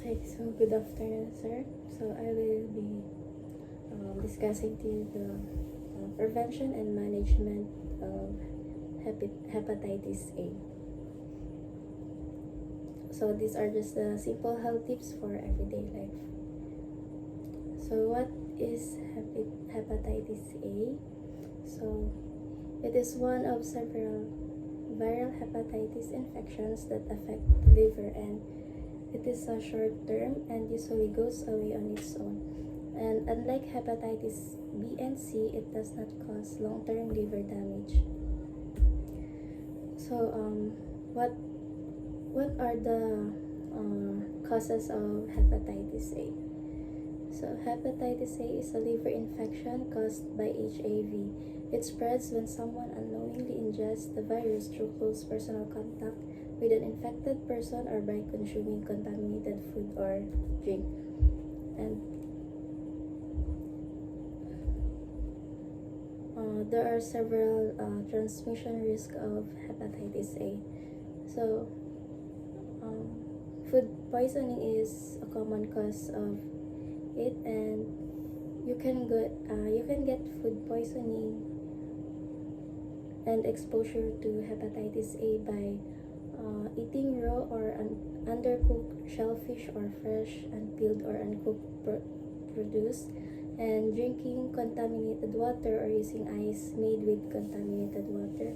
Okay, so good afternoon, sir. So I will be discussing to you the prevention and management of hepatitis A. So these are just the simple health tips for everyday life. So what is hepatitis A? So it is one of several viral hepatitis infections that affect the liver, and it is a short term and usually goes away on its own. And unlike hepatitis B and C, it does not cause long-term liver damage. So, what are the causes of hepatitis A? So, hepatitis A is a liver infection caused by HIV. It spreads when someone unknowingly ingests the virus through close personal contact with an infected person or by consuming contaminated food or drink. And there are several transmission risks of hepatitis A. So, food poisoning is a common cause of it, and you can get food poisoning and exposure to hepatitis A by eating raw or undercooked shellfish or fresh, unpeeled or uncooked produce, and drinking contaminated water or using ice made with contaminated water.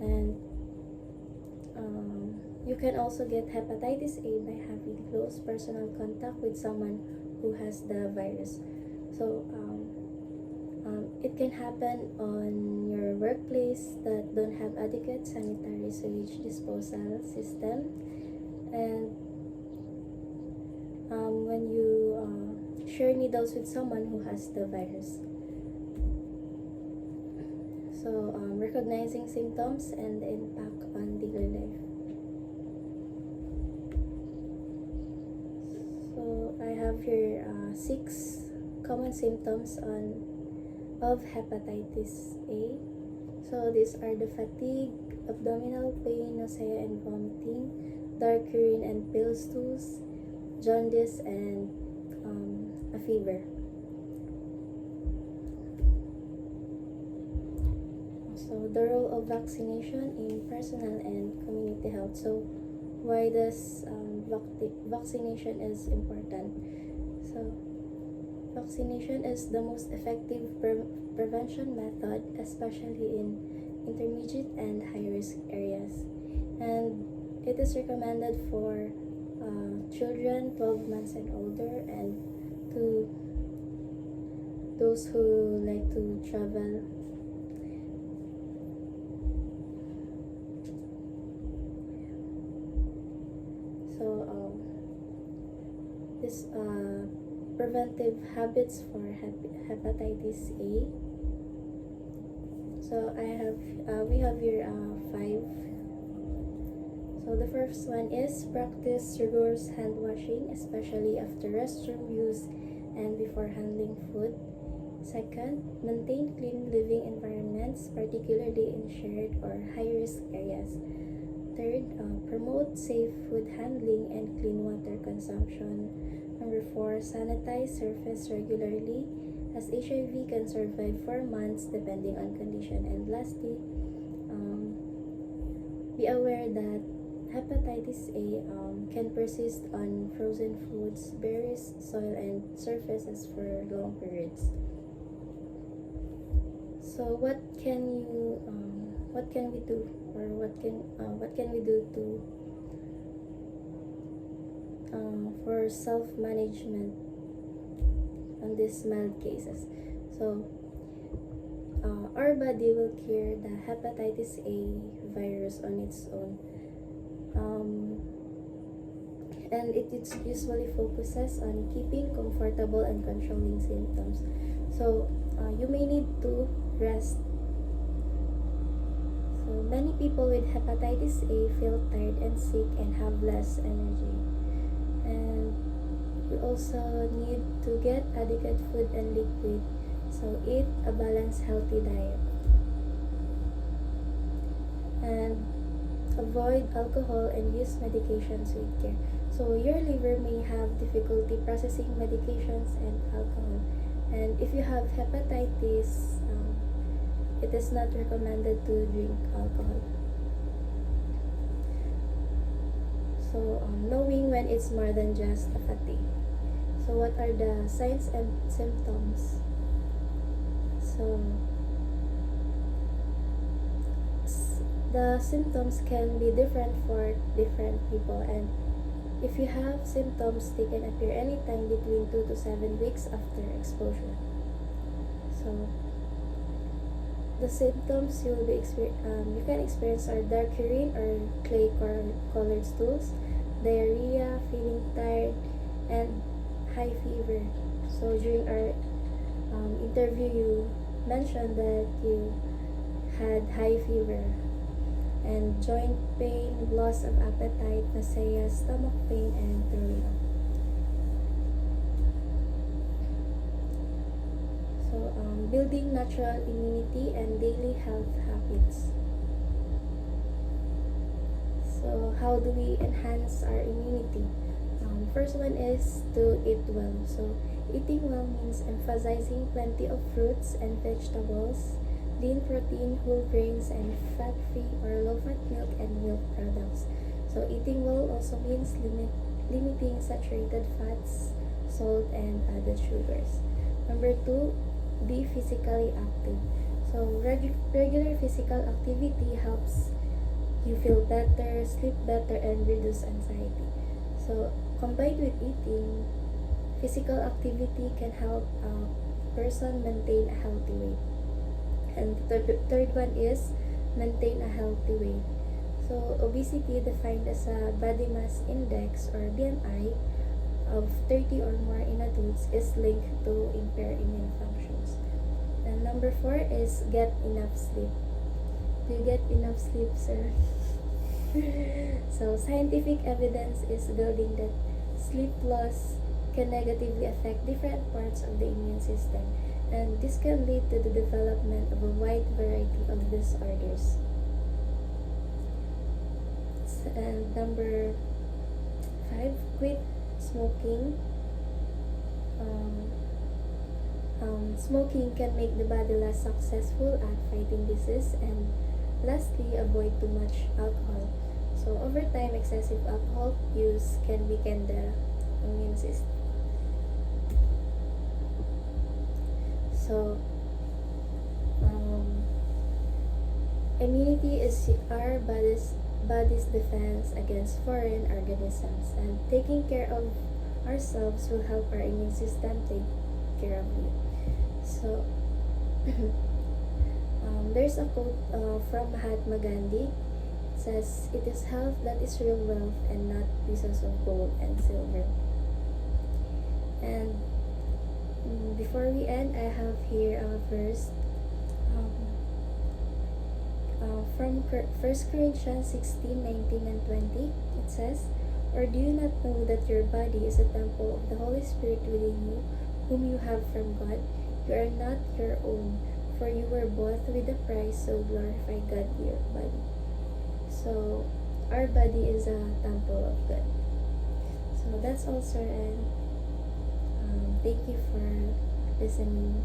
And you can also get hepatitis A by having close personal contact with someone who has the virus. So it can happen on your workplace that don't have adequate sanitary sewage disposal system, and when you share needles with someone who has the virus. So recognizing symptoms and the impact on daily life. So I have here 6 common symptoms of hepatitis A. So these are the fatigue, abdominal pain, nausea and vomiting, dark urine and pale stools, jaundice, and a fever. So the role of vaccination in personal and community health. So why does vaccination is important? So vaccination is the most effective prevention method, especially in intermediate and high-risk areas. And it is recommended for children 12 months and older, and to those who like to travel. So this preventive habits for hepatitis A. So we have here 5. So the first one is practice rigorous hand washing, especially after restroom use and before handling food. Second, maintain clean living environments, particularly in shared or high-risk areas. Third, promote safe food handling and clean water consumption. Number 4, sanitize surface regularly, as HIV can survive for months depending on condition. And lastly, be aware that hepatitis A can persist on frozen foods, berries, soil, and surfaces for long periods. So what can we do, or what can we do to for self-management on these mild cases? So our body will cure the hepatitis A virus on its own, and it usually focuses on keeping comfortable and controlling symptoms. So you may need to rest. So many people with hepatitis A feel tired and sick and have less energy. And we also need to get adequate food and liquid. So eat a balanced, healthy diet. And avoid alcohol and use medications with care. So your liver may have difficulty processing medications and alcohol. And if you have hepatitis, it is not recommended to drink alcohol. So knowing when it's more than just a fatigue. So what are the signs and symptoms? So the symptoms can be different for different people, and if you have symptoms, they can appear anytime between 2 to 7 weeks after exposure. So the symptoms you can experience are dark urine or clay colored stools, diarrhea, feeling tired, and high fever. So during our interview, you mentioned that you had high fever, and joint pain, loss of appetite, nausea, stomach pain, and throwing up. So building natural immunity and daily health habits. So how do we enhance our immunity? First one is to eat well. So eating well means emphasizing plenty of fruits and vegetables, lean protein, whole grains, and fat-free or low-fat milk and milk products. So eating well also means limiting saturated fats, salt, and added sugars. Number 2, be physically active. So regular physical activity helps you feel better, sleep better, and reduce anxiety. So combined with eating, physical activity can help a person maintain a healthy weight. And the third one is maintain a healthy weight. So obesity, defined as a body mass index or BMI of 30 or more in adults, is linked to impaired immune functions. And number 4 is get enough sleep. Do you get enough sleep, sir? So scientific evidence is building that sleep loss can negatively affect different parts of the immune system, and this can lead to the development of a wide variety of disorders. And number 5, quit smoking. Smoking can make the body less successful at fighting disease. And lastly, avoid too much alcohol. So over time, excessive alcohol use can weaken the immune system. So immunity is our body's defense against foreign organisms, and taking care of ourselves will help our immune system take care of you. So there's a quote from Mahatma Gandhi. It says, "It is health that is real wealth, and not pieces of gold and silver." And before we end, I have here a verse from 1 Corinthians 16:19 and 20. It says, "Or do you not know that your body is a temple of the Holy Spirit within you, whom you have from God? You are not your own, for you were bought with a price, so glorify God with your body." So our body is a temple of God. So that's all, sir, and thank you for listening.